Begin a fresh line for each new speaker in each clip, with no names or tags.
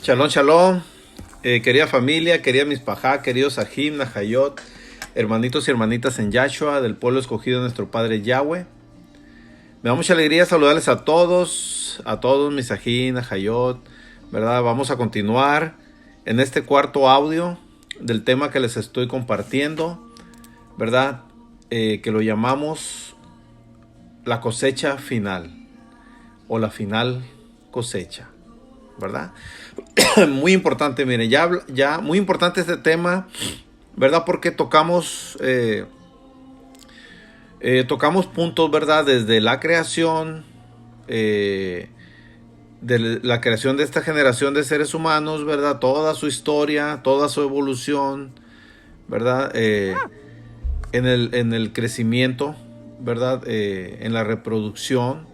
Shalom, shalom, querida familia, querida Mispajá, queridos Ajim, Nahayot, hermanitos y hermanitas en Yahshua, del pueblo escogido de nuestro Padre Yahweh. Me da mucha alegría saludarles a todos mis Ajim, Nahayot, ¿verdad? Vamos a continuar en este cuarto audio del tema que les estoy compartiendo, ¿verdad? Que lo llamamos la cosecha final, o la final cosecha, ¿verdad? Muy importante, miren, ya muy importante este tema, ¿verdad? Porque tocamos puntos, ¿verdad? Desde la creación, de la creación de esta generación de seres humanos, ¿verdad? Toda su historia, toda su evolución, ¿verdad? En el crecimiento, ¿verdad? En la reproducción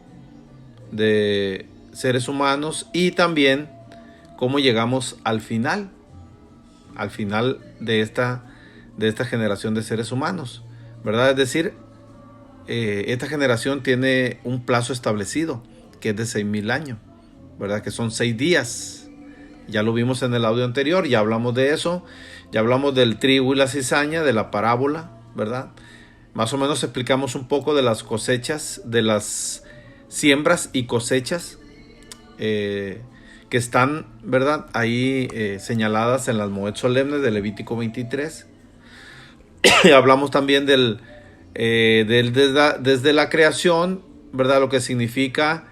de seres humanos y también cómo llegamos al final de esta generación de seres humanos, ¿verdad? Es decir, esta generación tiene un plazo establecido, que es de 6,000 años, ¿verdad? Que son 6 días. Ya lo vimos en el audio anterior, ya hablamos de eso, ya hablamos del trigo y la cizaña, de la parábola, ¿verdad? Más o menos explicamos un poco de las cosechas, de las siembras y cosechas, que están, ¿verdad? Ahí señaladas en las Moed Solemnes de Levítico 23. Hablamos también desde la creación, ¿verdad? Lo que significa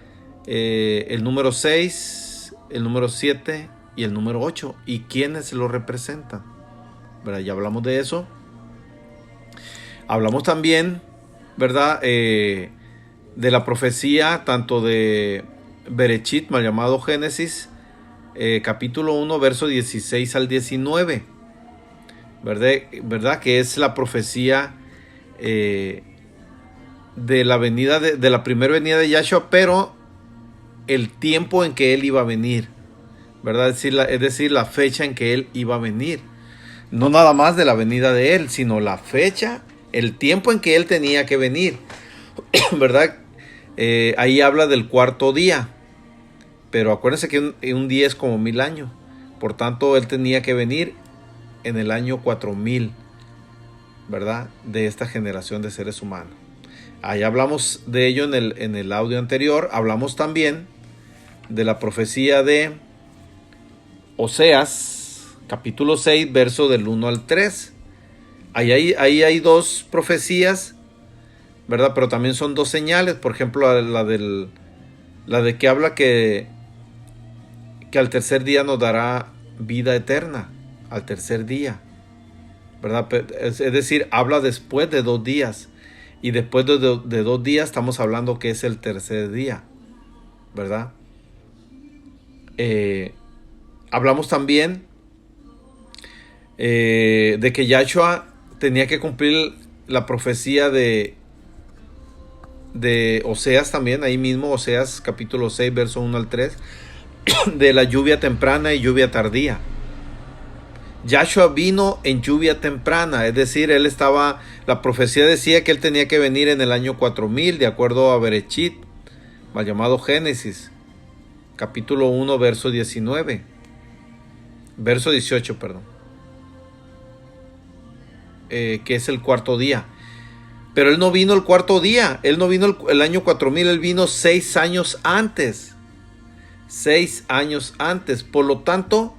el número 6, el número 7 y el número 8 y quiénes lo representan, ¿verdad? Ya hablamos de eso. Hablamos también, ¿verdad? De la profecía tanto de Berechit, mal llamado Génesis, capítulo 1, verso 16 al 19, ¿verdad? Que es la profecía de la venida de la primera venida de Yahshua, pero el tiempo en que él iba a venir, ¿verdad? Es decir, la fecha en que él iba a venir. No nada más de la venida de él, sino la fecha, el tiempo en que él tenía que venir, ¿verdad? Ahí habla del cuarto día. Pero acuérdense que un día es como 1000 años. Por tanto, él tenía que venir en el año 4000, ¿verdad? De esta generación de seres humanos. Ahí hablamos de ello en el audio anterior. Hablamos también de la profecía de Oseas, capítulo 6, verso del 1 al 3. Ahí hay dos profecías, ¿verdad? Pero también son dos señales. Por ejemplo, la de que habla que al tercer día nos dará vida eterna, al tercer día, ¿verdad? Es decir, habla después de 2 días, y después de 2 días estamos hablando que es el tercer día, ¿verdad? Hablamos también de que Yahshua tenía que cumplir la profecía de Oseas también, ahí mismo, Oseas capítulo 6, verso 1 al 3, de la lluvia temprana y lluvia tardía. Yahshua vino en lluvia temprana, es decir, la profecía decía que él tenía que venir en el año 4000, de acuerdo a Berechit, mal llamado Génesis, capítulo 1, verso 19, verso 18, perdón, que es el cuarto día. Pero él no vino el cuarto día, él no vino el año 4000, él vino 6 años antes. 6 años antes. Por lo tanto,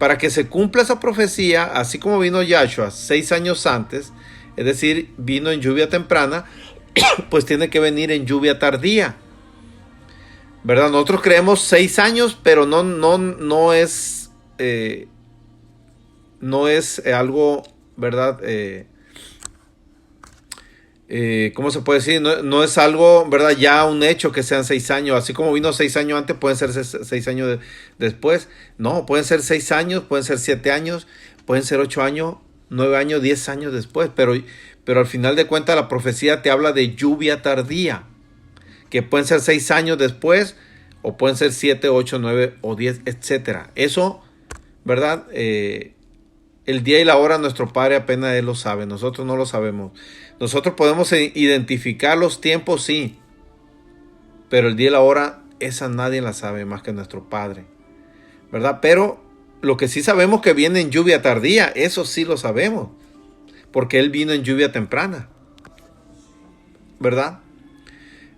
para que se cumpla esa profecía, así como vino Yahshua 6 años antes, es decir, vino en lluvia temprana, pues tiene que venir en lluvia tardía, ¿verdad? Nosotros creemos 6 años, pero no es algo, ¿verdad? ¿Cómo se puede decir? No es algo, ¿verdad? Ya un hecho que sean 6 años. Así como vino 6 años antes, pueden ser 6 años después. No, pueden ser 6 años, pueden ser 7 años, pueden ser 8 años, 9 años, 10 años después. Pero al final de cuentas la profecía te habla de lluvia tardía, que pueden ser 6 años después, o pueden ser 7, 8, 9 o 10, etcétera. Eso, ¿verdad? El día y la hora nuestro Padre apenas Él lo sabe, nosotros no lo sabemos. Nosotros podemos identificar los tiempos, sí, pero el día y la hora, esa nadie la sabe más que nuestro Padre, ¿verdad? Pero lo que sí sabemos que viene en lluvia tardía, eso sí lo sabemos, porque Él vino en lluvia temprana, ¿verdad?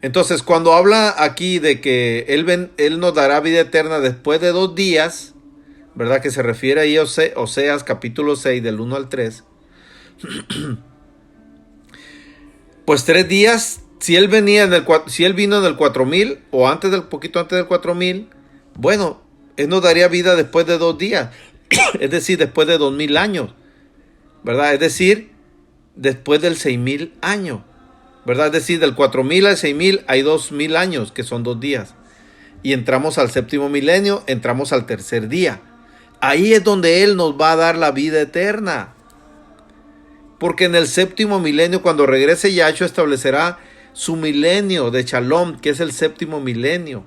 Entonces, cuando habla aquí de que Él nos dará vida eterna después de 2 días, ¿verdad? Que se refiere ahí a Oseas capítulo 6 del 1 al 3. Pues 3 días, si Él vino en el 4000 o poquito antes del 4000, bueno, Él nos daría vida después de 2 días, es decir, después de 2000 años, ¿verdad? Es decir, después del 6000 años, ¿verdad? Es decir, del 4000 al 6000 hay 2000 años, que son 2 días. Y entramos al séptimo milenio, entramos al tercer día. Ahí es donde Él nos va a dar la vida eterna. Porque en el séptimo milenio, cuando regrese Yahshua, establecerá su milenio de Shalom, que es el séptimo milenio.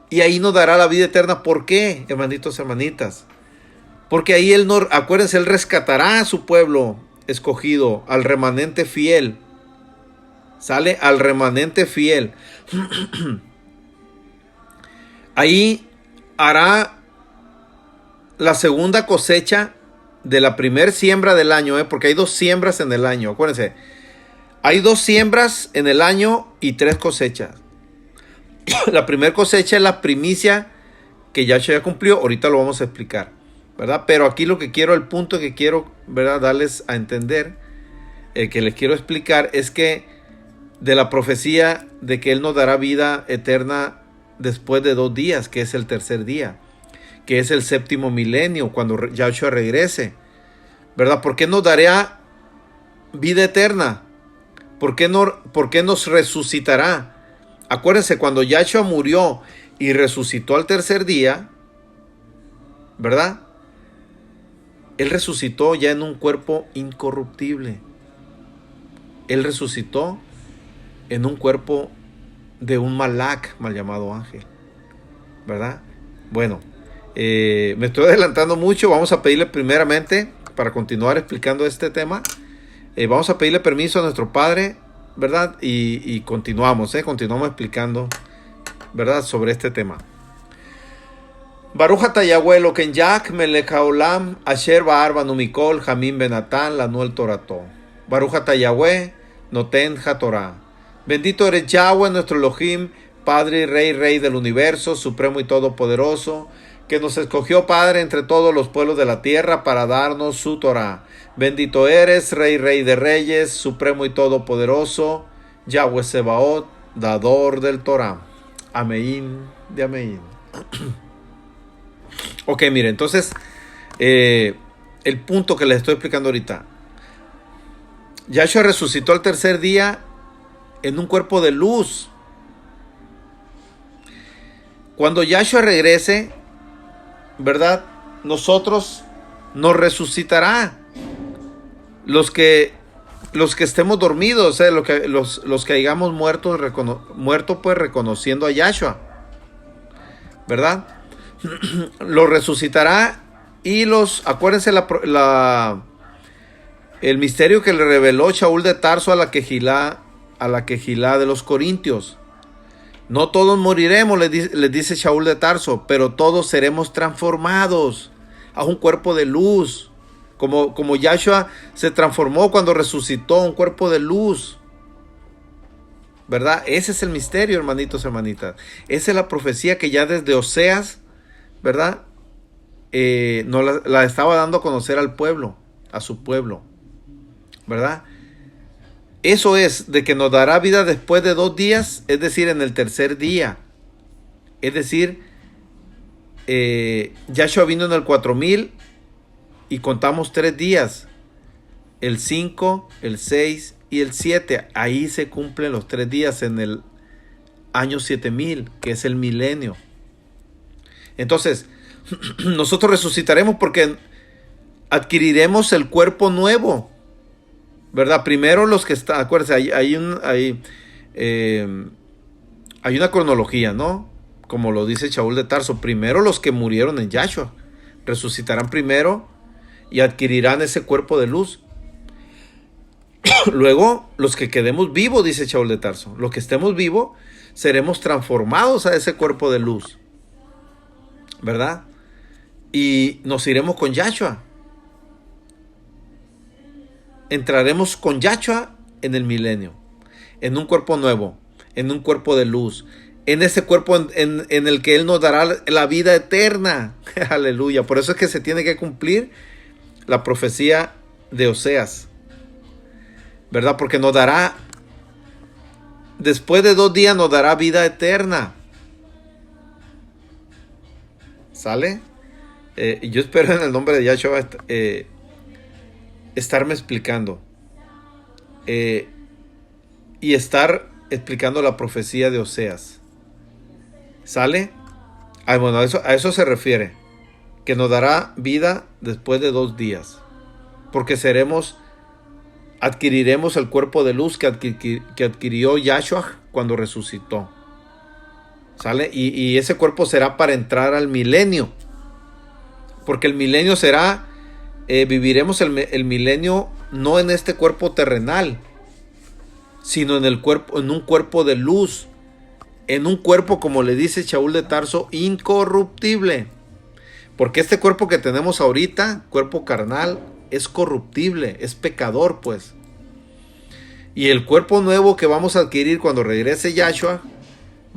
Y ahí nos dará la vida eterna. ¿Por qué, hermanitos y hermanitas? Porque ahí acuérdense, Él rescatará a su pueblo escogido, al remanente fiel. Sale al remanente fiel. Ahí hará la segunda cosecha de la primer siembra del año, porque hay 2 siembras en el año. Acuérdense, hay 2 siembras en el año y 3 cosechas. La primera cosecha es la primicia que Yahshua ya cumplió. Ahorita lo vamos a explicar, ¿verdad? Pero aquí el punto que quiero, ¿verdad?, darles a entender, que les quiero explicar, es que de la profecía de que Él nos dará vida eterna después de 2 días, que es el tercer día, que es el séptimo milenio, cuando Yahshua regrese, ¿verdad? ¿Por qué nos dará vida eterna? ¿Por qué nos resucitará? Acuérdense, cuando Yahshua murió y resucitó al tercer día, ¿verdad? Él resucitó ya en un cuerpo incorruptible. Él resucitó en un cuerpo de un malak, mal llamado ángel, ¿verdad? Bueno, me estoy adelantando mucho. Vamos a pedirle primeramente, para continuar explicando este tema, vamos a pedirle permiso a nuestro Padre, ¿verdad? Y continuamos explicando, ¿verdad?, sobre este tema. Baruch atah Yahweh Elokein Yak melech haolam asher ba'ar banu mikol hamim benatan lanu el torato. Baruch atah Yahweh noten hatorah. Bendito eres Yahweh, nuestro Elohim, Padre y Rey del universo, supremo y todopoderoso, que nos escogió, Padre, entre todos los pueblos de la tierra para darnos su Torah. Bendito eres, Rey de reyes, supremo y todopoderoso, Yahweh Sebaot, dador del Torah. Amén de amén. Ok, mire, entonces, el punto que les estoy explicando ahorita. Yahshua resucitó al tercer día en un cuerpo de luz. Cuando Yahshua regrese, ¿verdad?, nosotros nos resucitará. Los que estemos dormidos, los que hayamos muerto pues reconociendo a Yahshua, ¿verdad? Los resucitará y acuérdense el misterio que le reveló Shaul de Tarso a la Quejilá de los Corintios. No todos moriremos, les dice Shaul de Tarso, pero todos seremos transformados a un cuerpo de luz. Como Yahshua se transformó cuando resucitó, un cuerpo de luz, ¿verdad? Ese es el misterio, hermanitos y hermanitas. Esa es la profecía que ya desde Oseas, ¿verdad?, nos la estaba dando a conocer al pueblo, a su pueblo, ¿verdad? Eso es, de que nos dará vida después de 2 días, es decir, en el tercer día. Es decir, Yahshua vino en el 4000 y contamos 3 días. El 5, el 6 y el 7. Ahí se cumplen los 3 días en el año 7000, que es el milenio. Entonces, nosotros resucitaremos porque adquiriremos el cuerpo nuevo, ¿verdad? Primero los que están, acuérdense, hay una cronología, ¿no? Como lo dice Shaul de Tarso. Primero los que murieron en Yahshua resucitarán primero y adquirirán ese cuerpo de luz. Luego los que quedemos vivos, dice Shaul de Tarso, los que estemos vivos seremos transformados a ese cuerpo de luz. ¿verdad? Y nos iremos con Yahshua. Entraremos con Yahshua en el milenio, en un cuerpo nuevo, en un cuerpo de luz, en ese cuerpo en el que Él nos dará la vida eterna. Aleluya. Por eso es que se tiene que cumplir la profecía de Oseas, ¿verdad? Porque nos dará, después de 2 días nos dará vida eterna. ¿Sale? Yo espero en el nombre de Yahshua estarme explicando y estar explicando la profecía de Oseas. ¿Sale? Bueno, a eso se refiere, que nos dará vida después de 2 días, porque adquiriremos el cuerpo de luz que adquirió Yahshua cuando resucitó. ¿Sale? Y ese cuerpo será para entrar al milenio, porque el milenio será, viviremos el milenio no en este cuerpo terrenal, sino en un cuerpo de luz, en un cuerpo, como le dice Shaul de Tarso, incorruptible. Porque este cuerpo que tenemos ahorita, cuerpo carnal, es corruptible, es pecador, pues. Y el cuerpo nuevo que vamos a adquirir cuando regrese Yahshua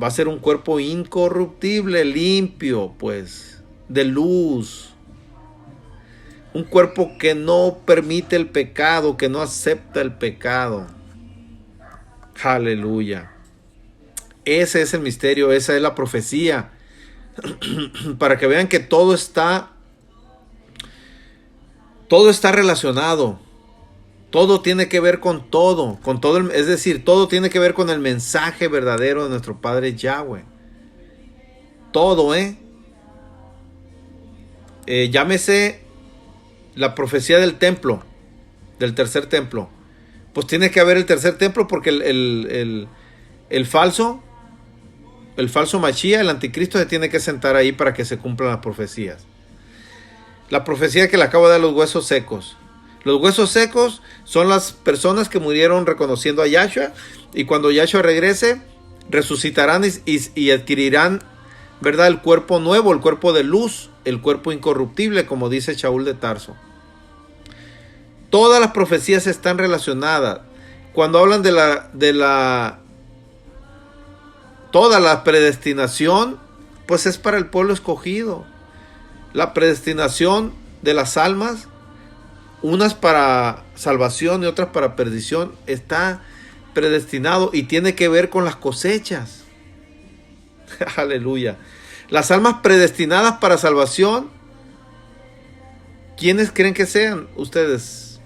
va a ser un cuerpo incorruptible, limpio, pues, de luz. Un cuerpo que no permite el pecado, que no acepta el pecado. Aleluya. Ese es el misterio, esa es la profecía. Para que vean que todo está relacionado. Todo tiene que ver con todo, es decir, todo tiene que ver con el mensaje verdadero de nuestro Padre Yahweh. Todo, llámese la profecía del templo, del tercer templo. Pues tiene que haber el tercer templo porque el falso Mashiach, el anticristo, se tiene que sentar ahí para que se cumplan las profecías. La profecía que le acabo de dar, los huesos secos. Los huesos secos son las personas que murieron reconociendo a Yahshua, y cuando Yahshua regrese, resucitarán y adquirirán, ¿verdad?, el cuerpo nuevo, el cuerpo de luz, el cuerpo incorruptible, como dice Shaul de Tarso. Todas las profecías están relacionadas. Cuando hablan toda la predestinación, pues es para el pueblo escogido. La predestinación de las almas, unas para salvación y otras para perdición, está predestinado y tiene que ver con las cosechas. Aleluya. Las almas predestinadas para salvación, ¿quiénes creen que sean ustedes?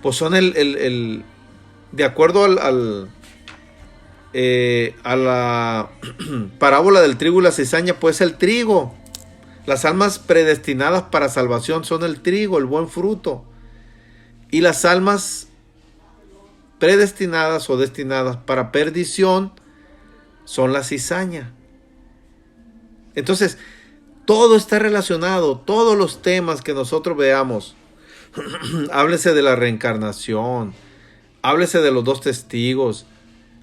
Pues son de acuerdo a la parábola del trigo y la cizaña, pues el trigo. Las almas predestinadas para salvación son el trigo, el buen fruto. Y las almas predestinadas o destinadas para perdición son la cizaña. Entonces, todo está relacionado, todos los temas que nosotros veamos. Háblese de la reencarnación, háblese de los 2 testigos,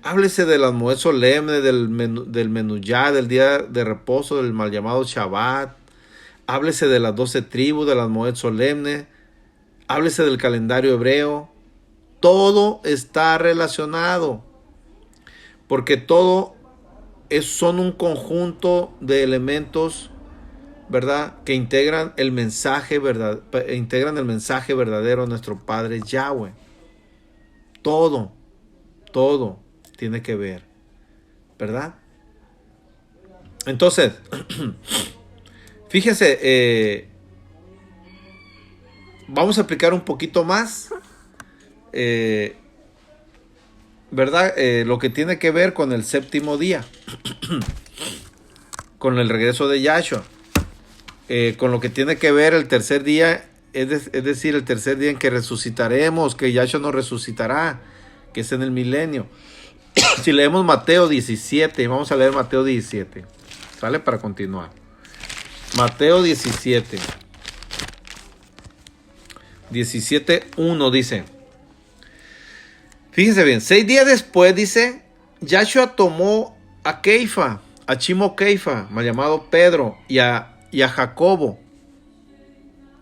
háblese de las Moed solemne, del Menuyá, del día de reposo, del mal llamado Shabbat. Háblese de las 12 tribus, de las Moed solemne. Háblese del calendario hebreo. Todo está relacionado. Porque todo son un conjunto de elementos, ¿verdad?, que integran el mensaje verdadero de nuestro Padre Yahweh. Todo tiene que ver, ¿verdad? Entonces, fíjese, vamos a explicar un poquito más, ¿verdad? Lo que tiene que ver con el séptimo día, con el regreso de Yahshua, con lo que tiene que ver el tercer día, es decir, el tercer día en que resucitaremos, que Yahshua nos resucitará, que es en el milenio. Si leemos Mateo 17, vamos a leer Mateo 17, ¿sale? Para continuar. Mateo 17, 17:1 dice, fíjense bien, 6 días después, dice, Yahshua tomó a Keifa, a Chimo Keifa, mal llamado Pedro, y a Jacobo,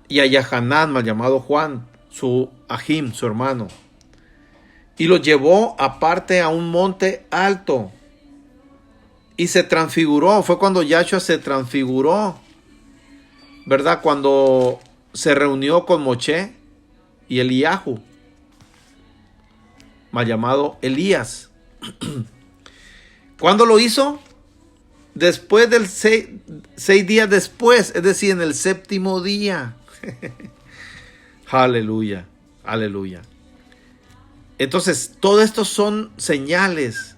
y a Yahanán, mal llamado Juan, su Ahim, su hermano, y los llevó aparte a un monte alto, y se transfiguró. Fue cuando Yahshua se transfiguró, ¿verdad? Cuando se reunió con Moshe y Eliyahu, mal llamado Elías. ¿Cuándo lo hizo? Después del 6 días después, es decir, en el séptimo día. Aleluya, aleluya. Entonces, todo esto son señales,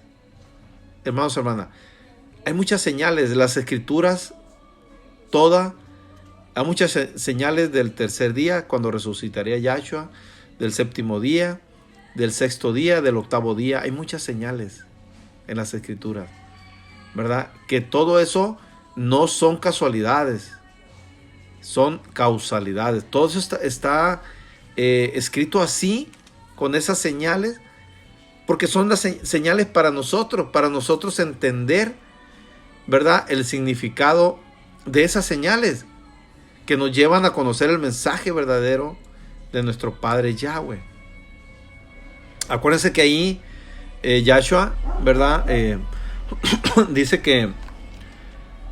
hermanos, hermanas. Hay muchas señales de las escrituras, hay muchas señales del tercer día, cuando resucitaría Yahshua, del séptimo día, del sexto día, del octavo día. Hay muchas señales en las escrituras, ¿verdad? Que todo eso no son casualidades, son causalidades. Todo eso está escrito así, con esas señales, porque son las señales para nosotros entender, ¿verdad?, el significado de esas señales que nos llevan a conocer el mensaje verdadero de nuestro Padre Yahweh. Acuérdense que ahí Yahshua, ¿verdad?, dice que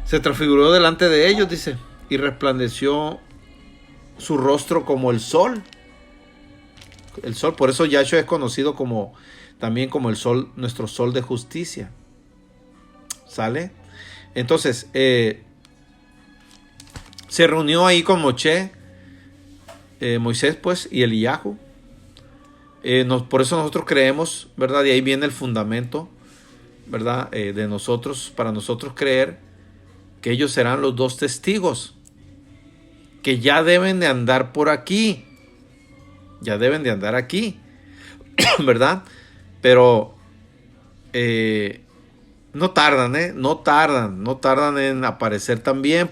se transfiguró delante de ellos, dice, y resplandeció su rostro como el sol. El sol, por eso Yahshua es conocido también como el sol, nuestro sol de justicia. ¿Sale? Entonces, se reunió ahí con Moisés, pues, y Eliyahu. Por eso nosotros creemos, ¿verdad? De ahí viene el fundamento, ¿verdad? De nosotros, para nosotros creer que ellos serán los dos testigos, que ya deben de andar por aquí. Ya deben de andar aquí, ¿verdad? Pero no tardan en aparecer también,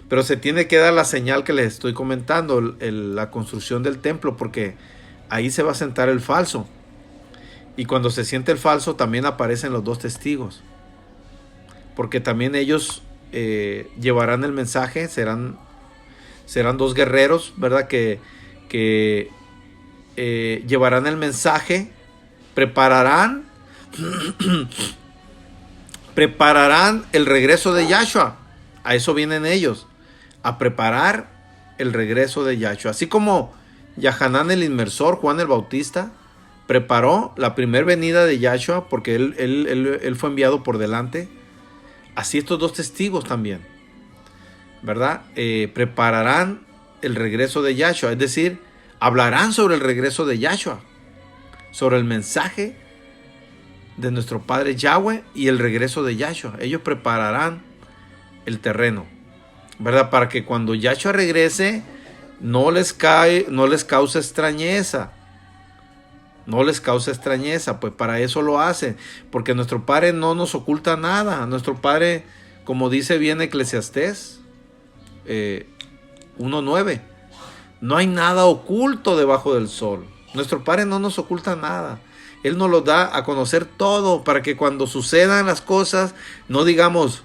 pero se tiene que dar la señal que les estoy comentando, la construcción del templo, porque ahí se va a sentar el falso. Y cuando se siente el falso, también aparecen los dos testigos, porque también ellos llevarán el mensaje, serán dos guerreros, ¿verdad? Que llevarán el mensaje, prepararán el regreso de Yahshua. A eso vienen ellos, a preparar el regreso de Yahshua. Así como Yahanán el inmersor, Juan el Bautista, preparó la primera venida de Yahshua, porque él fue enviado por delante. Así estos dos testigos también, ¿verdad? Prepararán el regreso de Yahshua, es decir, hablarán sobre el regreso de Yahshua, sobre el mensaje de nuestro Padre Yahweh y el regreso de Yahshua. Ellos prepararán el terreno, ¿verdad? Para que cuando Yahshua regrese no les cause extrañeza. No les cause extrañeza, pues para eso lo hacen, porque nuestro Padre no nos oculta nada. Nuestro Padre, como dice bien Eclesiastés 1:9, no hay nada oculto debajo del sol. Nuestro Padre no nos oculta nada. Él nos lo da a conocer todo, para que cuando sucedan las cosas no digamos,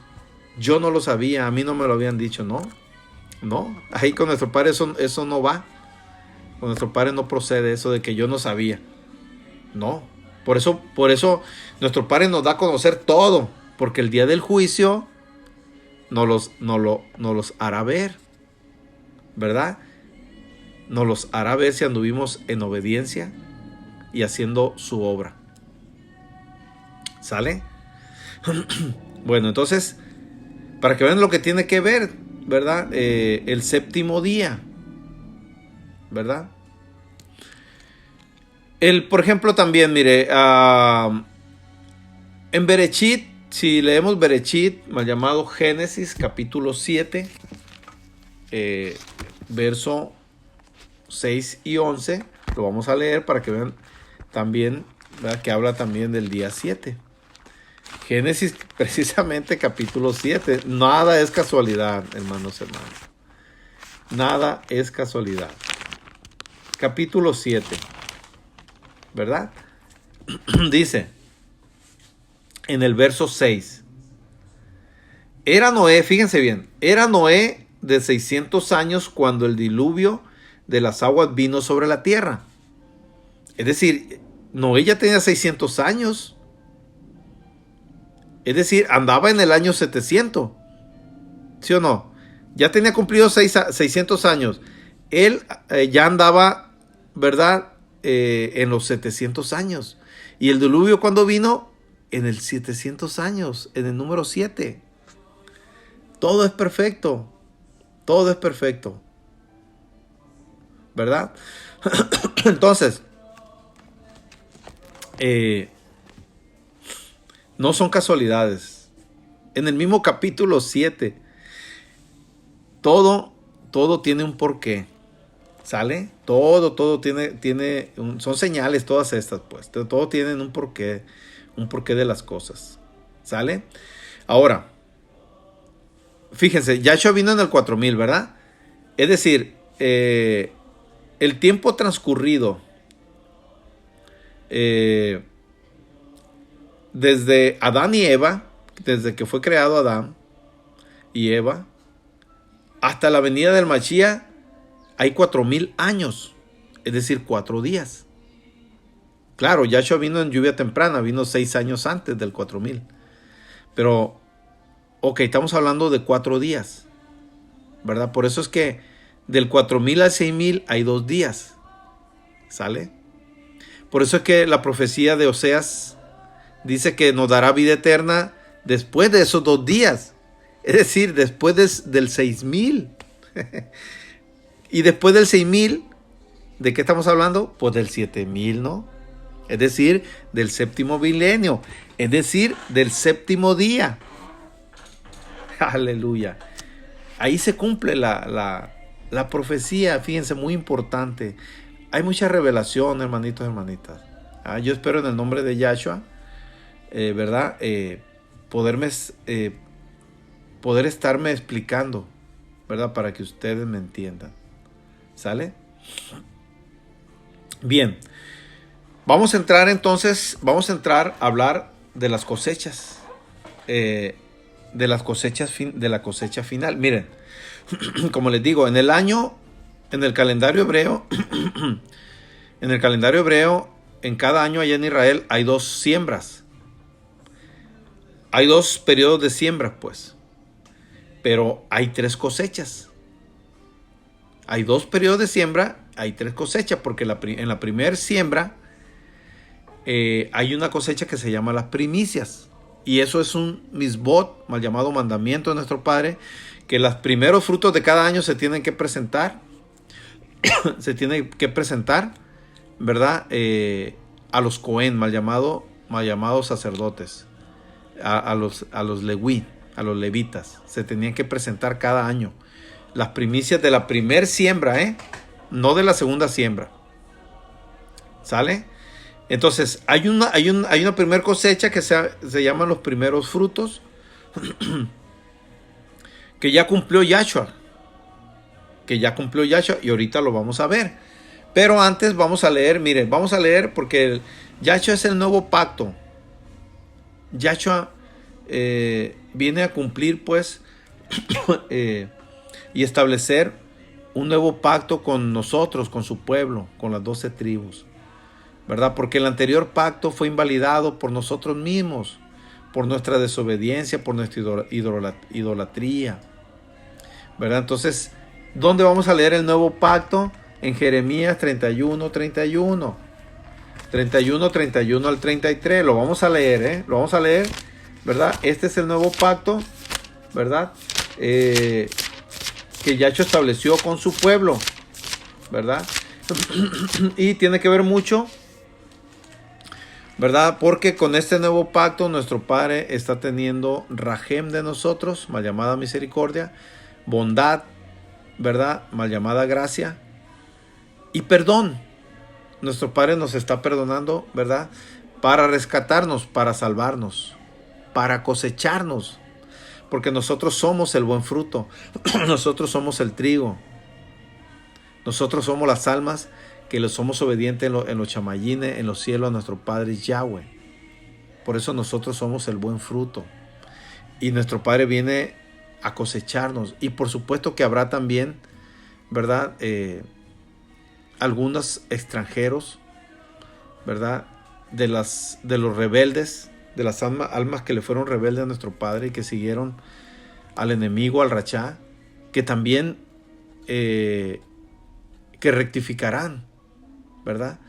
yo no lo sabía, a mí no me lo habían dicho. No, ahí con nuestro Padre eso no va. Con nuestro Padre no procede eso de que yo no sabía. No, por eso nuestro Padre nos da a conocer todo, porque el día del juicio nos los hará ver, ¿verdad? Nos los hará ver si anduvimos en obediencia y haciendo su obra. ¿Sale? Bueno, entonces, para que vean lo que tiene que ver, ¿verdad? El séptimo día, ¿verdad? Por ejemplo, también, mire, en Berechit, si leemos Berechit, mal llamado Génesis, capítulo 7, verso 6 y 11, lo vamos a leer para que vean también, ¿verdad?, que habla también del día 7. Génesis, precisamente capítulo 7. Nada es casualidad, hermanos. Nada es casualidad. Capítulo 7, ¿verdad? Dice en el verso 6: Era Noé, fíjense bien, era Noé de 600 años cuando el diluvio de las aguas vino sobre la tierra. Es decir, Noé ya tenía 600 años. Es decir, andaba en el año 700. ¿Sí o no? Ya tenía cumplido 600 años. Él ya andaba, ¿verdad? En los 700 años. Y el diluvio, ¿cuándo vino? En el 700 años, en el número 7. Todo es perfecto. Todo es perfecto. ¿Verdad? Entonces, no son casualidades. En el mismo capítulo 7, todo tiene un porqué. ¿Sale? Todo tiene son señales todas estas, pues. Todo tienen un porqué de las cosas. ¿Sale? Ahora, fíjense, Yahshua vino en el 4000, ¿verdad? Es decir, el tiempo transcurrido desde Adán y Eva, desde que fue creado Adán y Eva, hasta la venida del Mashiach, hay 4000 años, es decir, 4 días. Claro, Yahshua vino en lluvia temprana, vino 6 años antes del 4000. Pero, ok, estamos hablando de 4 días, ¿verdad? Por eso es que del 4000 al 6000 hay 2 días, ¿sale? Por eso es que la profecía de Oseas dice que nos dará vida eterna después de esos 2 días. Es decir, después del 6000. Y después del 6000, ¿de qué estamos hablando? Pues del 7000, ¿no? Es decir, del séptimo milenio. Es decir, del séptimo día. Aleluya. Ahí se cumple la profecía, fíjense, muy importante. Hay mucha revelación, hermanitos, hermanitas. Yo espero en el nombre de Yahshua, ¿verdad? Poder estarme explicando, ¿verdad? Para que ustedes me entiendan. ¿Sale? Bien. Vamos a entrar a hablar de las cosechas. De la cosecha final. Miren, como les digo, en el calendario hebreo, en cada año allá en Israel hay 2 siembras. Hay 2 periodos de siembra, pues. Pero hay 3 cosechas. Hay 2 periodos de siembra, hay 3 cosechas, porque en la primera siembra hay una cosecha que se llama las primicias. Y eso es un misbot, mal llamado mandamiento de nuestro Padre, que los primeros frutos de cada año se tienen que presentar. Se tienen que presentar, ¿verdad? A los Cohen, mal llamados sacerdotes. A los leví, a los levitas. Se tenían que presentar cada año. Las primicias de la primer siembra, no de la segunda siembra. ¿Sale? Entonces, hay una primer cosecha que se llaman los primeros frutos, que ya cumplió Yahshua. Y ahorita lo vamos a ver. Pero antes vamos a leer, miren, porque Yahshua es el nuevo pacto. Yahshua viene a cumplir, pues, y establecer un nuevo pacto con nosotros, con su pueblo, con las 12 tribus, ¿verdad? Porque el anterior pacto fue invalidado por nosotros mismos, por nuestra desobediencia, por nuestra idolatría, ¿verdad? Entonces, ¿dónde vamos a leer el nuevo pacto? En Jeremías 31 al 33. Lo vamos a leer, Lo vamos a leer, ¿verdad? Este es el nuevo pacto, ¿verdad? Que Yahshua estableció con su pueblo, ¿verdad? Y tiene que ver mucho, ¿verdad? Porque con este nuevo pacto nuestro Padre está teniendo rajem de nosotros, mal llamada misericordia, bondad, ¿verdad? Mal llamada gracia, y perdón. Nuestro Padre nos está perdonando, ¿verdad? Para rescatarnos, para salvarnos, para cosecharnos. Porque nosotros somos el buen fruto. Nosotros somos el trigo. Nosotros somos las almas que le somos obedientes en los chamayines, en los cielos, a nuestro Padre Yahweh. Por eso nosotros somos el buen fruto. y nuestro Padre viene a cosecharnos. Y por supuesto que habrá también, ¿verdad? Algunos extranjeros, ¿verdad? De los rebeldes, de las almas que le fueron rebeldes a nuestro Padre y que siguieron al enemigo, al Rachá, que también que rectificarán, ¿verdad?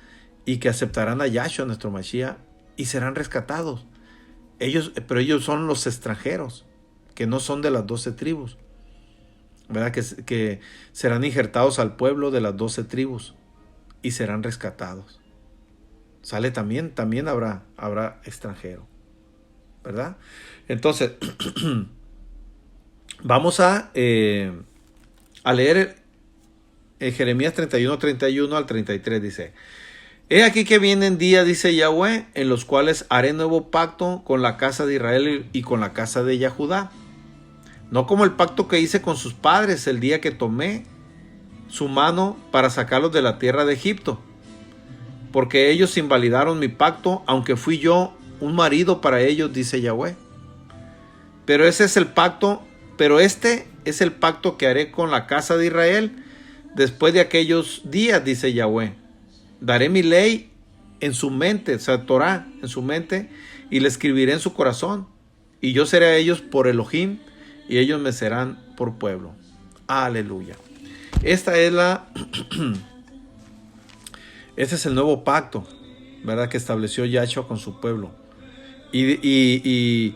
Y que aceptarán a Yahshua, nuestro Mashiach, y serán rescatados. Pero ellos son los extranjeros, que no son de las 12 tribus, ¿verdad? Que serán injertados al pueblo de las 12 tribus y serán rescatados. Sale también habrá extranjero, ¿verdad? Entonces, vamos a leer Jeremías 31 al 33, dice: He aquí que vienen días, dice Yahweh, en los cuales haré nuevo pacto con la casa de Israel y con la casa de Yahudá. No como el pacto que hice con sus padres el día que tomé su mano para sacarlos de la tierra de Egipto. Porque ellos invalidaron mi pacto, aunque fui yo un marido para ellos, dice Yahweh. Pero este es el pacto que haré con la casa de Israel después de aquellos días, dice Yahweh. Daré mi ley en su mente, o sea, Torah en su mente, y la escribiré en su corazón. Y yo seré a ellos por Elohim, y ellos me serán por pueblo. Aleluya. Este es el nuevo pacto, ¿verdad? Que estableció Yahshua con su pueblo. Y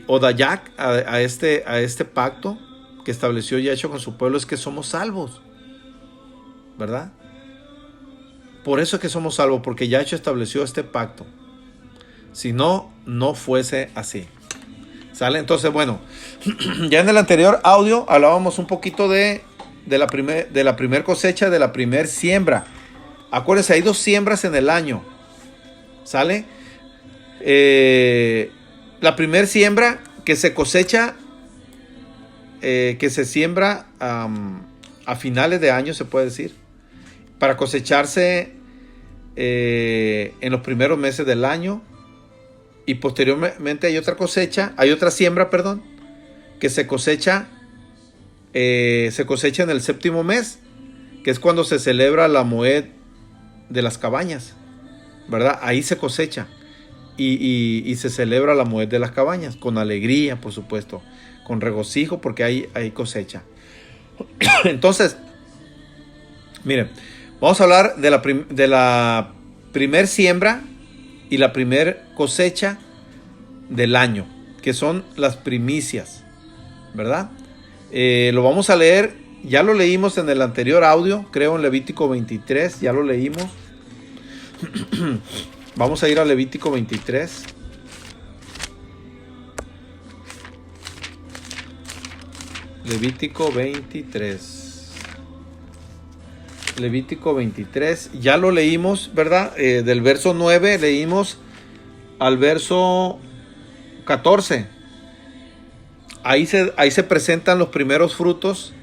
Odayak a este pacto que estableció Yahshua con su pueblo es que somos salvos, ¿verdad? Por eso es que somos salvos, porque Yahshua estableció este pacto. Si no, no fuese así. ¿Sale? Entonces, bueno, ya en el anterior audio hablábamos un poquito de la primer cosecha, de la primer siembra. Acuérdense, hay 2 siembras en el año. ¿Sale? La primer siembra que se cosecha, que se siembra a finales de año, se puede decir, para cosecharse en los primeros meses del año. Y posteriormente hay otra siembra, que se cosecha en el 7º mes, que es cuando se celebra la Moed de las cabañas, ¿verdad? Ahí se cosecha y se celebra la Moed de las cabañas, con alegría, por supuesto, con regocijo, porque hay cosecha. Entonces, miren, vamos a hablar de la primer siembra y la primer cosecha del año, que son las primicias, ¿verdad? Lo vamos a leer, ya lo leímos en el anterior audio, creo en Levítico 23, ya lo leímos. Vamos a ir a Levítico 23. Levítico 23, ya lo leímos, ¿verdad? Del verso 9 leímos al verso 14. Ahí se presentan los primeros frutos.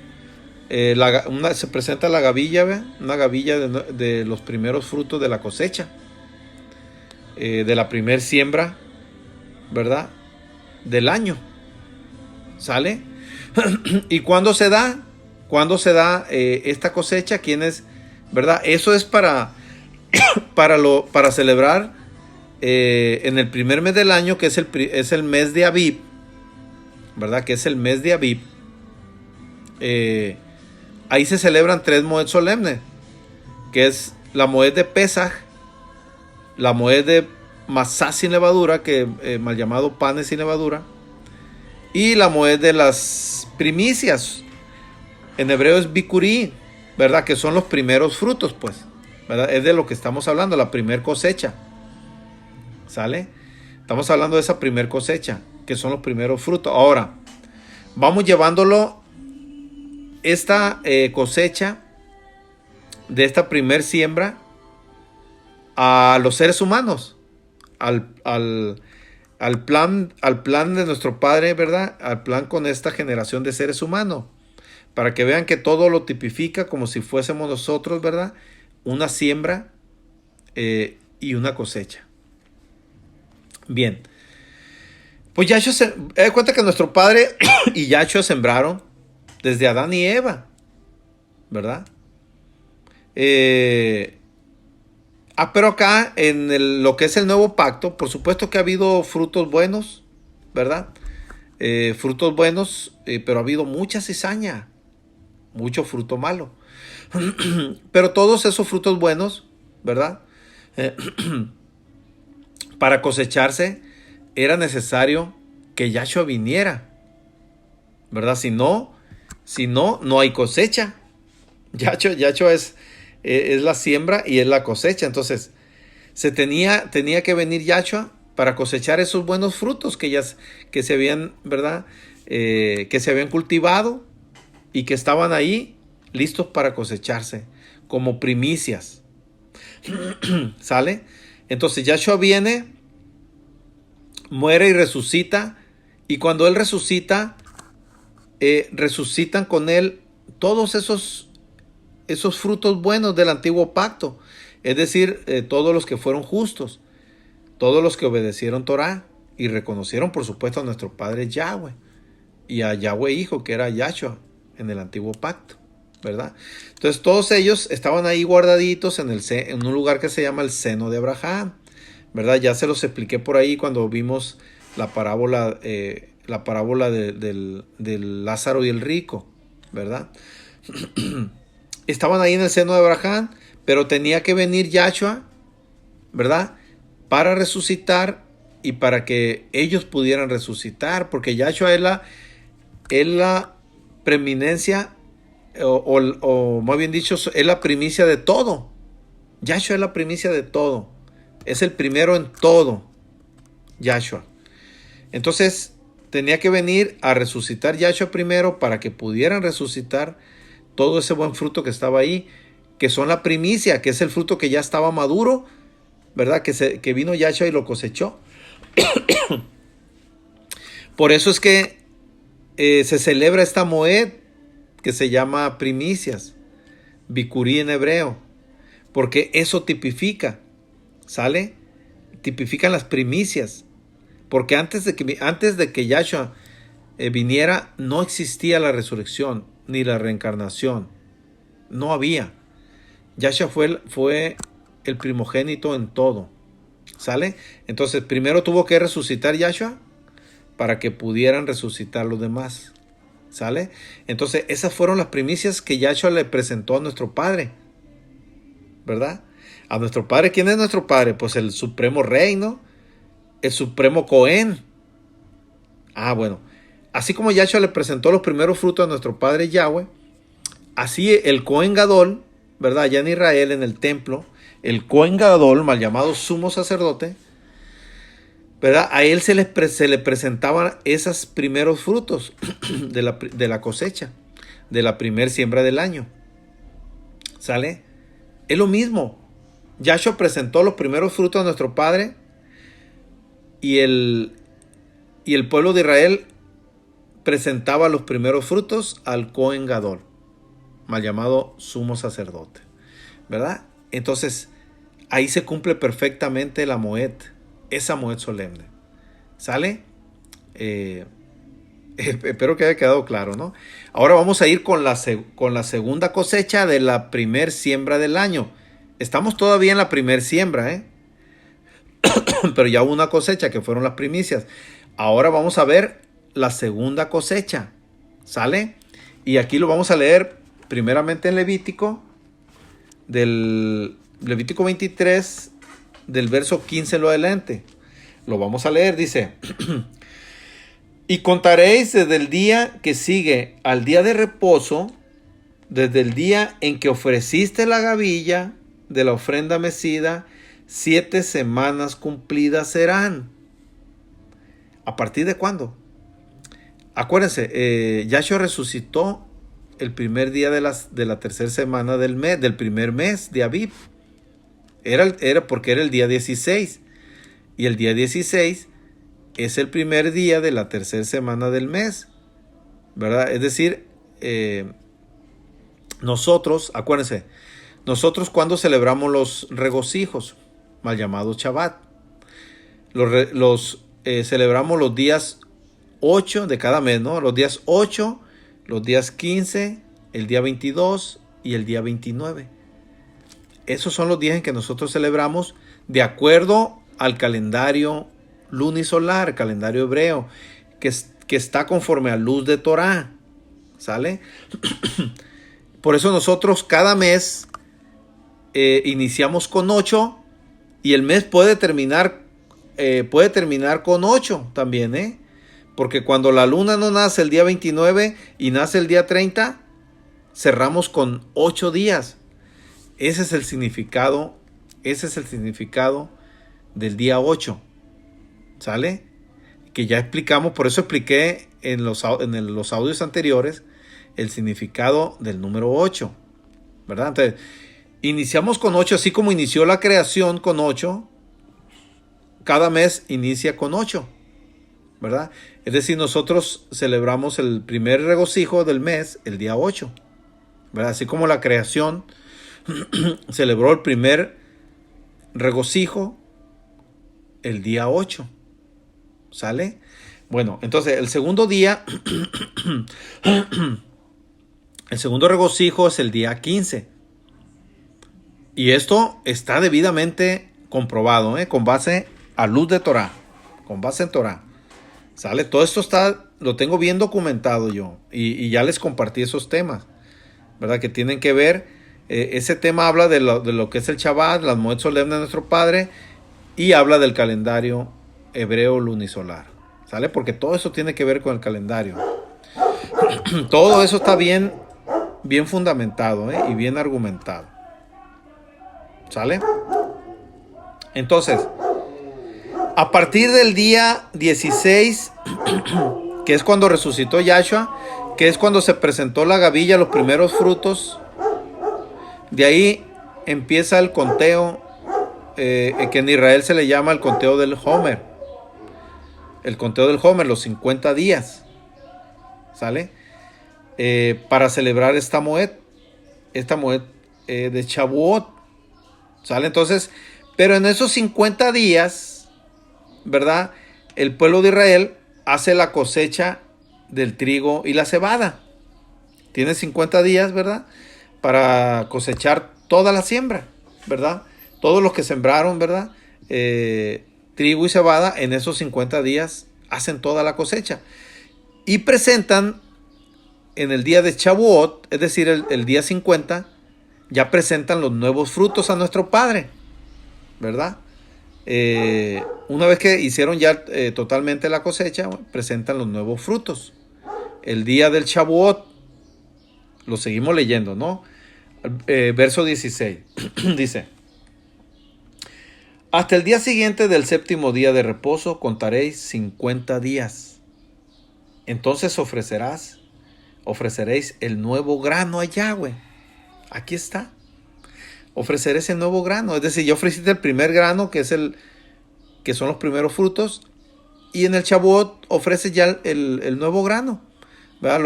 Se presenta la gavilla, ¿ve? Una gavilla de los primeros frutos de la cosecha, de la primer siembra, ¿verdad? Del año. ¿Sale? ¿Y cuándo se da? ¿Cuándo se da esta cosecha? ¿Quién es? ¿Verdad? Eso es para celebrar en el primer mes del año, que es el mes de Abib, ¿verdad? Que es el mes de Abib. Ahí se celebran 3 Moed solemnes, que es la Moed de Pesaj, la Moed de Masá sin levadura, que mal llamado panes sin levadura, y la Moed de las primicias. En hebreo es Bikurí, ¿verdad? Que son los primeros frutos, pues, ¿verdad? Es de lo que estamos hablando, la primer cosecha. ¿Sale? Estamos hablando de esa primer cosecha, que son los primeros frutos. Ahora, vamos llevándolo, esta cosecha de esta primer siembra, a los seres humanos, al plan de nuestro Padre, ¿verdad? Al plan con esta generación de seres humanos, para que vean que todo lo tipifica como si fuésemos nosotros, ¿verdad? Una siembra y una cosecha. Bien. Pues Yahshua se da cuenta que nuestro padre y Yahshua sembraron desde Adán y Eva, ¿verdad? Pero acá en lo que es el nuevo pacto, por supuesto que ha habido frutos buenos, ¿verdad? Frutos buenos, pero ha habido mucha cizaña, mucho fruto malo. Pero todos esos frutos buenos, ¿verdad? Para cosecharse era necesario que Yahshua viniera, ¿verdad? Si no, no hay cosecha. Yahshua es la siembra y es la cosecha. Entonces, tenía que venir Yahshua para cosechar esos buenos frutos que se habían, ¿verdad? Que se habían cultivado y que estaban ahí listos para cosecharse como primicias. ¿Sale? Entonces Yahshua viene, muere y resucita, y cuando Él resucita, resucitan con Él todos esos frutos buenos del antiguo pacto, es decir, todos los que fueron justos, todos los que obedecieron Torah y reconocieron, por supuesto, a nuestro Padre Yahweh y a Yahweh Hijo, que era Yahshua en el antiguo pacto, ¿verdad? Entonces todos ellos estaban ahí guardaditos en un lugar que se llama el seno de Abraham, ¿verdad? Ya se los expliqué por ahí cuando vimos la parábola del Lázaro y el rico, ¿verdad? Estaban ahí en el seno de Abraham, pero tenía que venir Yahshua, ¿verdad? Para resucitar y para que ellos pudieran resucitar, porque Yahshua es la preeminencia, o más bien dicho, es la primicia de todo. Yahshua es la primicia de todo. Es el primero en todo, Yahshua. Entonces, tenía que venir a resucitar Yahshua primero para que pudieran resucitar todo ese buen fruto que estaba ahí, que son la primicia, que es el fruto que ya estaba maduro, ¿verdad? Que vino Yahshua y lo cosechó. Por eso es que se celebra esta Moed, que se llama primicias, Bikurí en hebreo, porque eso tipifica, ¿sale? Tipifican las primicias, porque antes de que Yahshua viniera, no existía la resurrección ni la reencarnación, no había. Yahshua fue el primogénito en todo, ¿sale? Entonces primero tuvo que resucitar Yahshua para que pudieran resucitar los demás, ¿sale? Entonces esas fueron las primicias que Yahshua le presentó a nuestro Padre, ¿verdad? A nuestro Padre. ¿Quién es nuestro Padre? Pues el Supremo Rey, ¿no? El Supremo Cohen. Bueno. Así como Yahshua le presentó los primeros frutos a nuestro Padre Yahweh, así el Cohen Gadol, ¿verdad? Allá en Israel, en el templo, el Cohen Gadol, mal llamado sumo sacerdote, ¿verdad? A él se le presentaban esos primeros frutos de la cosecha, de la primer siembra del año. ¿Sale? Es lo mismo. Yahshua presentó los primeros frutos a nuestro Padre y el pueblo de Israel presentaba los primeros frutos al Cohen Gadol, mal llamado sumo sacerdote, ¿verdad? Entonces, ahí se cumple perfectamente la Moed, esa Moed solemne. ¿Sale? Espero que haya quedado claro, ¿no? Ahora vamos a ir con la segunda cosecha de la primer siembra del año. Estamos todavía en la primer siembra, pero ya hubo una cosecha que fueron las primicias. Ahora vamos a ver la segunda cosecha, ¿sale? Y aquí lo vamos a leer primeramente en Levítico, del Levítico 23, del verso 15 en lo adelante. Lo vamos a leer, dice: y contaréis desde el día que sigue al día de reposo, desde el día en que ofreciste la gavilla de la ofrenda mecida, 7 semanas cumplidas serán. ¿A partir de cuándo? Acuérdense, Yahshua resucitó el primer día de la tercera semana del primer mes de Abib. Era porque era el día 16. Y el día 16 es el primer día de la tercera semana del mes, ¿verdad? Es decir, acuérdense, nosotros cuando celebramos los regocijos, mal llamados Shabbat, celebramos los días 8 de cada mes, ¿no? Los días 8, los días 15, el día 22 y el día 29. Esos son los días en que nosotros celebramos de acuerdo al calendario lunisolar, calendario hebreo, que está conforme a luz de Torah. ¿Sale? Por eso nosotros cada mes iniciamos con 8 y el mes puede terminar con 8 también, ¿eh? Porque cuando la luna no nace el día 29 y nace el día 30, cerramos con 8 días. Ese es el significado del día 8. ¿Sale? Que ya explicamos, por eso expliqué en los audios anteriores el significado del número 8. ¿Verdad? Entonces, iniciamos con 8, así como inició la creación con 8, cada mes inicia con 8. ¿Verdad? Es decir, nosotros celebramos el primer regocijo del mes el día 8. ¿Verdad? Así como la creación celebró el primer regocijo el día 8. ¿Sale? Bueno, entonces el segundo día, el segundo regocijo es el día 15. Y esto está debidamente comprobado, con base a luz de Torah, con base en Torah. ¿Sale? Todo esto lo tengo bien documentado yo y ya les compartí esos temas, ¿verdad? Que tienen que ver, ese tema habla de lo que es el Shabbat, las Moed solemnes de nuestro Padre, y habla del calendario hebreo lunisolar. ¿Sale? Porque todo eso tiene que ver con el calendario. Todo eso está bien fundamentado, y bien argumentado. ¿Sale? Entonces, a partir del día 16, que es cuando resucitó Yahshua, que es cuando se presentó la gavilla, los primeros frutos, de ahí empieza el conteo, que en Israel se le llama el conteo del Homer. El conteo del Homer, los 50 días. ¿Sale? Para celebrar esta Moed de Shavuot. ¿Sale? Entonces, pero en esos 50 días, ¿verdad? El pueblo de Israel hace la cosecha del trigo y la cebada. Tiene 50 días, ¿verdad? Para cosechar toda la siembra, ¿verdad? Todos los que sembraron, ¿verdad? Trigo y cebada, en esos 50 días hacen toda la cosecha. Y presentan en el día de Shavuot, es decir, el día 50, ya presentan los nuevos frutos a nuestro Padre, ¿verdad? Una vez que hicieron ya totalmente la cosecha, presentan los nuevos frutos. El día del Shavuot, lo seguimos leyendo, ¿no? Verso 16, dice: hasta el día siguiente del séptimo día de reposo contaréis 50 días. Entonces ofreceréis el nuevo grano a Yahweh. Aquí está. Ofrecer ese nuevo grano. Es decir, ya ofreciste el primer grano, que son los primeros frutos. Y en el Shavuot ofreces ya el nuevo grano. ¿Verdad?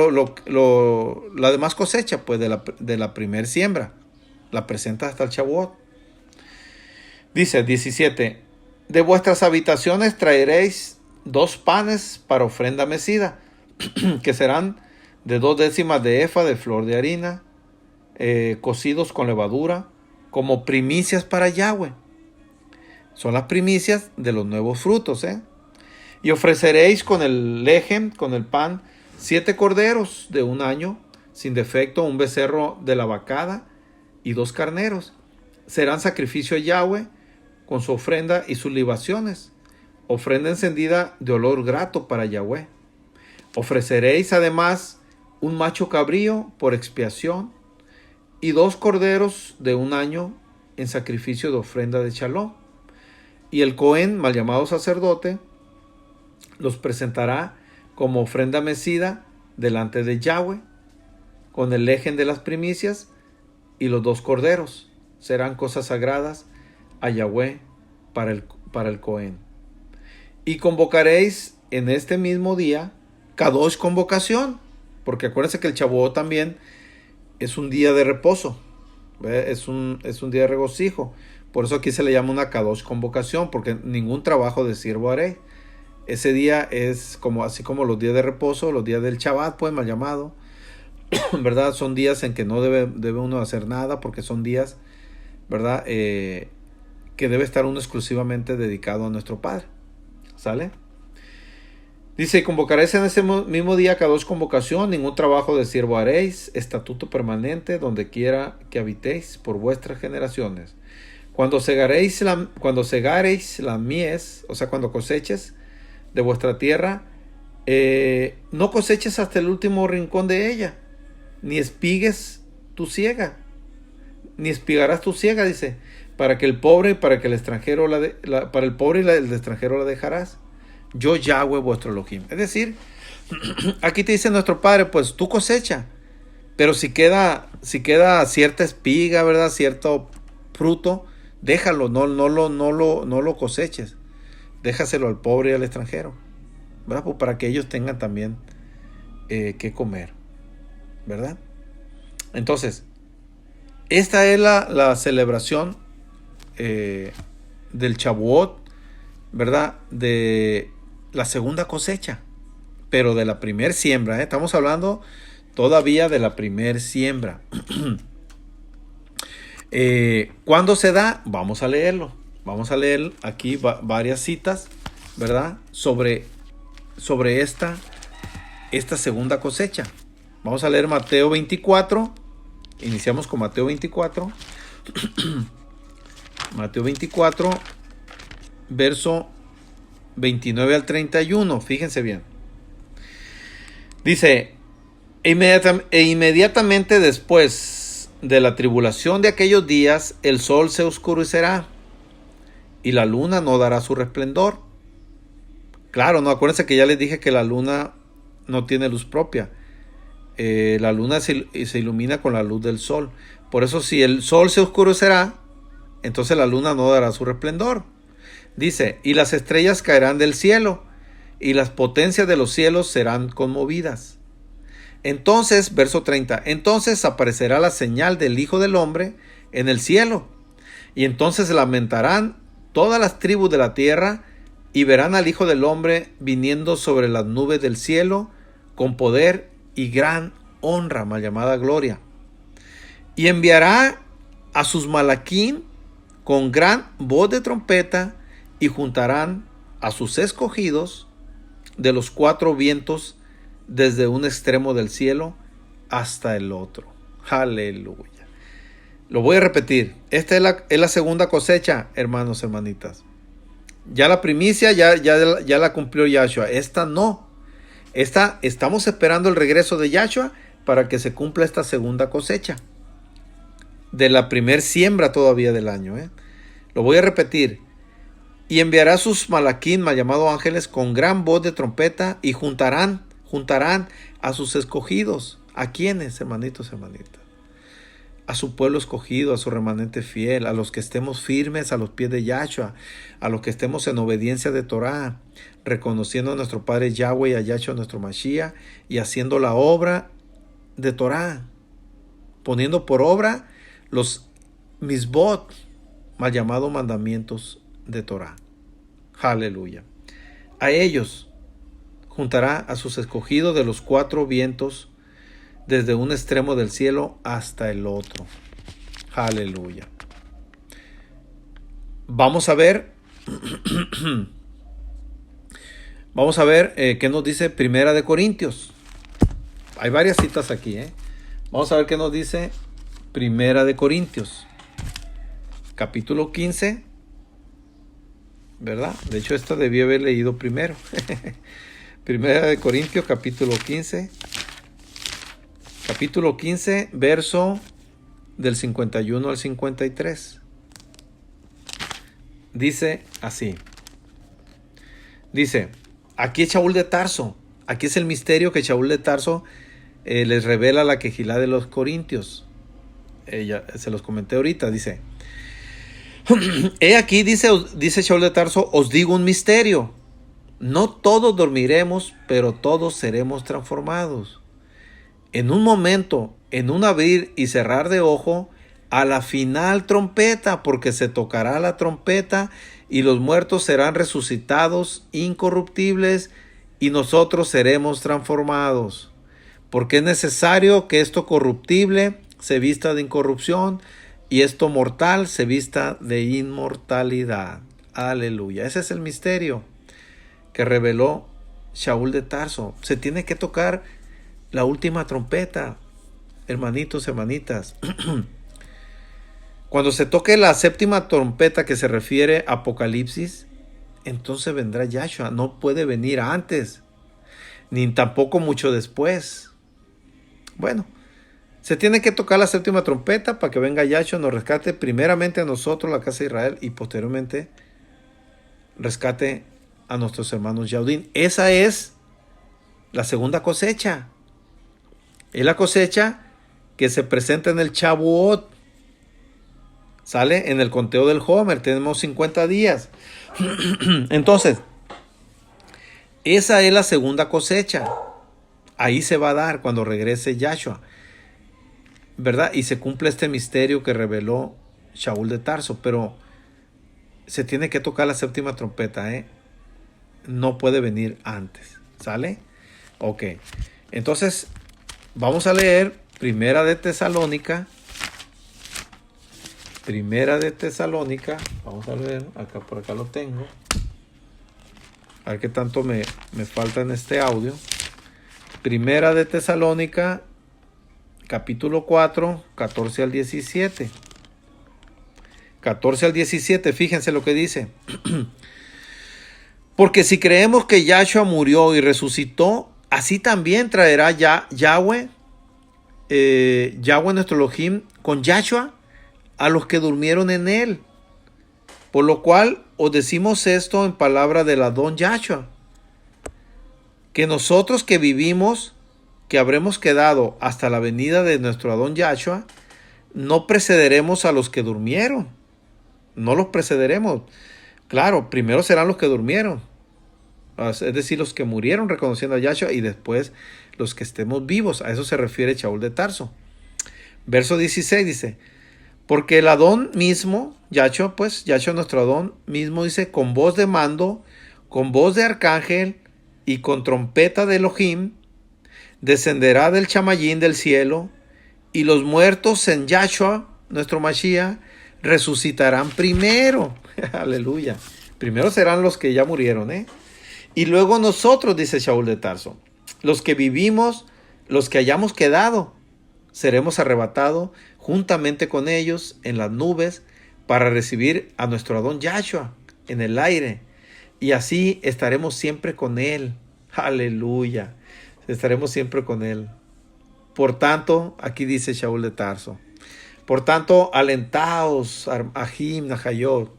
La demás cosecha, pues, de la primer siembra. La presentas hasta el Shavuot. Dice 17: de vuestras habitaciones traeréis 2 panes para ofrenda mecida, que serán de 2 décimas de efa de flor de harina, cocidos con levadura, como primicias para Yahweh. Son las primicias de los nuevos frutos, Y ofreceréis con el lejem, con el pan, 7 corderos de 1 año, sin defecto, un becerro de la vacada y 2 carneros. Serán sacrificio a Yahweh con su ofrenda y sus libaciones, ofrenda encendida de olor grato para Yahweh. Ofreceréis además un macho cabrío por expiación y 2 corderos de 1 año en sacrificio de ofrenda de shalom. Y el Cohen, mal llamado sacerdote, los presentará como ofrenda mecida delante de Yahweh, con el lejen de las primicias y los 2 corderos. Serán cosas sagradas a Yahweh para el Cohen. Y convocaréis en este mismo día Kadosh convocación, porque acuérdense que el Shavuot también es un día de reposo, es un día de regocijo. Por eso aquí se le llama una Kadosh convocación, porque ningún trabajo de siervo haré. Ese día es como así como los días de reposo, los días del Shabbat, pues mal llamado, ¿verdad? Son días en que no debe uno hacer nada porque son días, ¿verdad? Que debe estar uno exclusivamente dedicado a nuestro Padre. ¿Sale? Dice, convocaréis en ese mismo día Kadosh convocación, ningún trabajo de siervo haréis, estatuto permanente donde quiera que habitéis por vuestras generaciones. Cuando segaréis la mies, o sea, cuando coseches de vuestra tierra, no coseches hasta el último rincón de ella, ni espigues tu siega, ni espigarás tu siega, dice, para que el pobre y para que el extranjero para el pobre y el extranjero la dejarás. Yo Yahweh vuestro Elohim. Es decir, aquí te dice nuestro Padre, pues tú cosecha, pero si queda cierta espiga, ¿verdad? Cierto fruto, déjalo, no lo coseches. Déjaselo al pobre y al extranjero, ¿verdad? Pues para que ellos tengan también que comer, ¿verdad? Entonces, esta es la celebración del Shavuot, ¿verdad? De la segunda cosecha, pero de la primer siembra, ¿eh? Estamos hablando todavía de la primer siembra. ¿Cuándo se da? Vamos a leerlo. Vamos a leer aquí varias citas, ¿verdad? Sobre esta segunda cosecha. Vamos a leer Mateo 24. Iniciamos con Mateo 24. Mateo 24, verso 29 al 31. Fíjense bien. Dice, e inmediatamente después de la tribulación de aquellos días, el sol se oscurecerá y la luna no dará su resplandor. Claro, no, acuérdense que ya les dije que la luna no tiene luz propia. La luna se ilumina con la luz del sol. Por eso si el sol se oscurecerá, entonces la luna no dará su resplandor. Dice, y las estrellas caerán del cielo, y las potencias de los cielos serán conmovidas. Entonces, verso 30, entonces aparecerá la señal del Hijo del Hombre en el cielo, y entonces lamentarán todas las tribus de la tierra, y verán al Hijo del Hombre viniendo sobre las nubes del cielo, con poder y gran honra, mal llamada gloria. Y enviará a sus malaquín con gran voz de trompeta, y juntarán a sus escogidos de los cuatro vientos desde un extremo del cielo hasta el otro. Aleluya. Lo voy a repetir. Esta es la segunda cosecha, hermanos, hermanitas. Ya la primicia ya la cumplió Yahshua. Esta no. Estamos esperando el regreso de Yahshua para que se cumpla esta segunda cosecha de la primer siembra todavía del año. Lo voy a repetir. Y enviará sus malaquín, mal llamado ángeles, con gran voz de trompeta, y juntarán a sus escogidos. ¿A quiénes, hermanitos, hermanitas? A su pueblo escogido, a su remanente fiel, a los que estemos firmes a los pies de Yahshua, a los que estemos en obediencia de Torah, reconociendo a nuestro Padre Yahweh y a Yahshua nuestro Mashiach, y haciendo la obra de Torah, poniendo por obra los misbot, mal llamados mandamientos de Torah. Aleluya. A ellos juntará a sus escogidos de los cuatro vientos, desde un extremo del cielo hasta el otro. Aleluya. Vamos a ver qué nos dice Primera de Corintios. Hay varias citas aquí. Vamos a ver qué nos dice Primera de Corintios, capítulo 15. ¿Verdad? De hecho, esta debí haber leído primero. Primera de Corintios, capítulo 15. Capítulo 15, verso del 51 al 53. Dice así. Dice, aquí es Shaul de Tarso. Aquí es el misterio que Shaul de Tarso les revela la quejilá de los corintios. Se los comenté ahorita, dice. He aquí, dice Shaul de Tarso, os digo un misterio. No todos dormiremos, pero todos seremos transformados. En un momento, en un abrir y cerrar de ojo, a la final trompeta, porque se tocará la trompeta y los muertos serán resucitados incorruptibles y nosotros seremos transformados. Porque es necesario que esto corruptible se vista de incorrupción y esto mortal se vista de inmortalidad. Aleluya. Ese es el misterio que reveló Shaul de Tarso. Se tiene que tocar la última trompeta, hermanitos, hermanitas. Cuando se toque la séptima trompeta, que se refiere a Apocalipsis, entonces vendrá Yahshua. No puede venir antes, ni tampoco mucho después. Bueno, se tiene que tocar la séptima trompeta para que venga Yahshua, nos rescate primeramente a nosotros, la casa de Israel, y posteriormente rescate a nuestros hermanos Yahudim. Esa es la segunda cosecha. Es la cosecha que se presenta en el Shavuot. Sale en el conteo del Homer. Tenemos 50 días. Entonces, esa es la segunda cosecha. Ahí se va a dar cuando regrese Yahshua, ¿verdad? Y se cumple este misterio que reveló Shaul de Tarso. Pero se tiene que tocar la séptima trompeta, ¿eh? No puede venir antes. ¿Sale? Ok. Entonces, vamos a leer Primera de Tesalónica. Primera de Tesalónica. Vamos a ver. Acá, por acá lo tengo. A ver qué tanto me falta en este audio. Primera de Tesalónica, capítulo 4, 14 al 17. 14 al 17, fíjense lo que dice. Porque si creemos que Yahshua murió y resucitó, así también traerá Yahweh nuestro Elohim con Yahshua a los que durmieron en él. Por lo cual os decimos esto en palabra del Adón Yahshua, que nosotros que vivimos, que habremos quedado hasta la venida de nuestro Adón Yahshua, no precederemos a los que durmieron. No los precederemos. Claro, primero serán los que durmieron, es decir, los que murieron reconociendo a Yahshua, y después los que estemos vivos. A eso se refiere Shaul de Tarso. Verso 16 dice: porque el Adón mismo, Yahshua, pues Yahshua nuestro Adón mismo, dice, con voz de mando, con voz de arcángel y con trompeta de Elohim, descenderá del chamayín del cielo, y los muertos en Yahshua, nuestro Mashiach, resucitarán primero. Aleluya. Primero serán los que ya murieron, ¿eh? Y luego nosotros, dice Shaul de Tarso, los que vivimos, los que hayamos quedado, seremos arrebatados juntamente con ellos en las nubes para recibir a nuestro Adón Yahshua en el aire. Y así estaremos siempre con él. Aleluya. Estaremos siempre con él. Por tanto, aquí dice Shaul de Tarso, por tanto, alentaos, Ahim, Nahayot,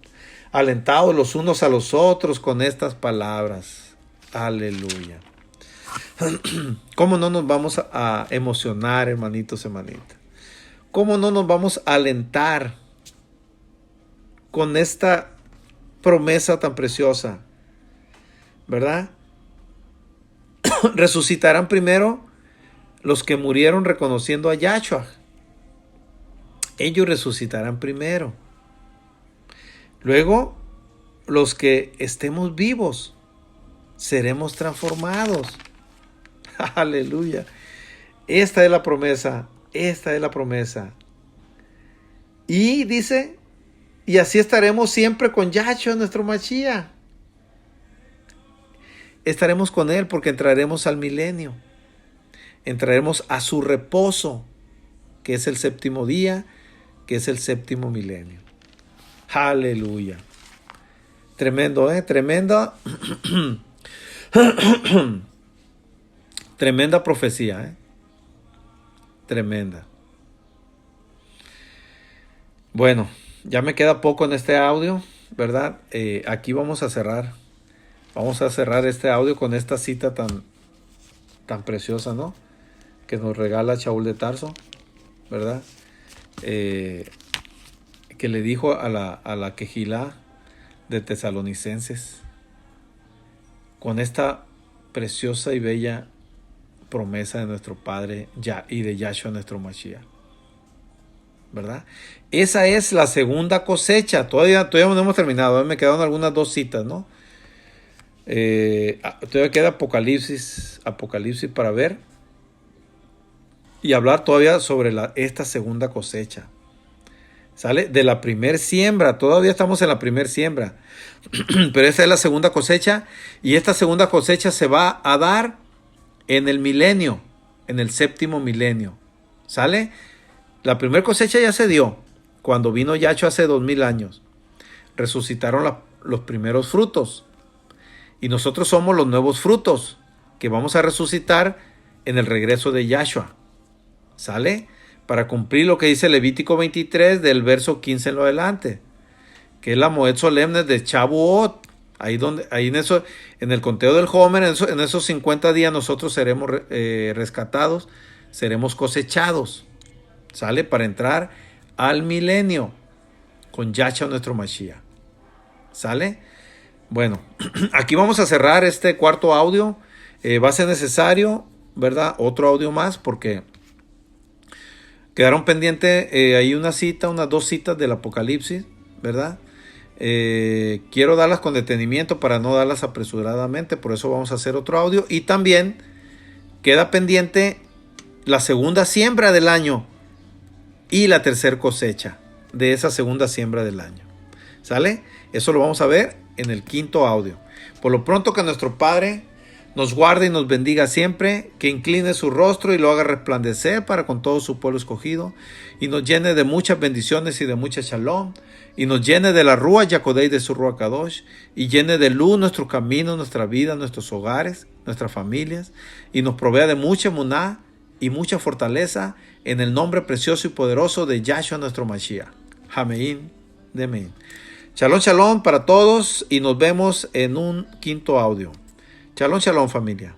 alentaos los unos a los otros con estas palabras. Aleluya. ¿Cómo no nos vamos a emocionar, hermanitos, hermanitas? ¿Cómo no nos vamos a alentar con esta promesa tan preciosa? ¿Verdad? Resucitarán primero los que murieron reconociendo a Yahshua. Ellos resucitarán primero. Luego, los que estemos vivos, seremos transformados. Aleluya. Esta es la promesa. Esta es la promesa. Y dice, y así estaremos siempre con Yahshua, nuestro Mashiach. Estaremos con él porque entraremos al milenio. Entraremos a su reposo, que es el séptimo día, que es el séptimo milenio. Aleluya. Tremendo, ¿eh? Tremenda. Tremenda profecía, ¿eh? Tremenda. Bueno, ya me queda poco en este audio, ¿verdad? Aquí vamos a cerrar. Vamos a cerrar este audio con esta cita tan preciosa, ¿no? Que nos regala Shaul de Tarso, ¿verdad? Que le dijo a la Quejilá de Tesalonicenses, con esta preciosa y bella promesa de nuestro Padre y de Yahshua nuestro Mashiach. ¿verdad? Esa es la segunda cosecha. Todavía no hemos terminado. Me quedaron algunas 2 citas, ¿no? Todavía queda Apocalipsis para ver y hablar todavía sobre esta segunda cosecha. ¿Sale? De la primer siembra. Todavía estamos en la primer siembra. Pero esta es la segunda cosecha. Y esta segunda cosecha se va a dar en el milenio. En el 7º milenio. ¿Sale? La primera cosecha ya se dio. Cuando vino Yahshua hace 2000 años. Resucitaron los primeros frutos. Y nosotros somos los nuevos frutos. Que vamos a resucitar en el regreso de Yahshua. ¿Sale? Para cumplir lo que dice Levítico 23 del verso 15 en lo adelante, que es la Moed Solemne de Shavuot. En el conteo del Homer, en esos 50 días nosotros seremos rescatados, seremos cosechados, ¿sale? Para entrar al milenio con Yahshua nuestro Mashiach, ¿sale? Bueno, aquí vamos a cerrar este cuarto audio. Va a ser necesario, ¿verdad? Otro audio más porque quedaron pendientes hay unas 2 citas del Apocalipsis, ¿verdad? Quiero darlas con detenimiento para no darlas apresuradamente, por eso vamos a hacer otro audio. Y también queda pendiente la segunda siembra del año y la tercera cosecha de esa segunda siembra del año. ¿Sale? Eso lo vamos a ver en el 5º audio. Por lo pronto, que nuestro Padre nos guarde y nos bendiga siempre, que incline su rostro y lo haga resplandecer para con todo su pueblo escogido, y nos llene de muchas bendiciones y de mucha shalom, y nos llene de la Ruach Yacodei de su Ruach Kadosh, y llene de luz nuestros caminos, nuestra vida, nuestros hogares, nuestras familias, y nos provea de mucha emuná y mucha fortaleza, en el nombre precioso y poderoso de Yahshua nuestro Mashiach. Amén. Amén. Shalom, shalom para todos, y nos vemos en un 5º audio. Shalom, shalom familia.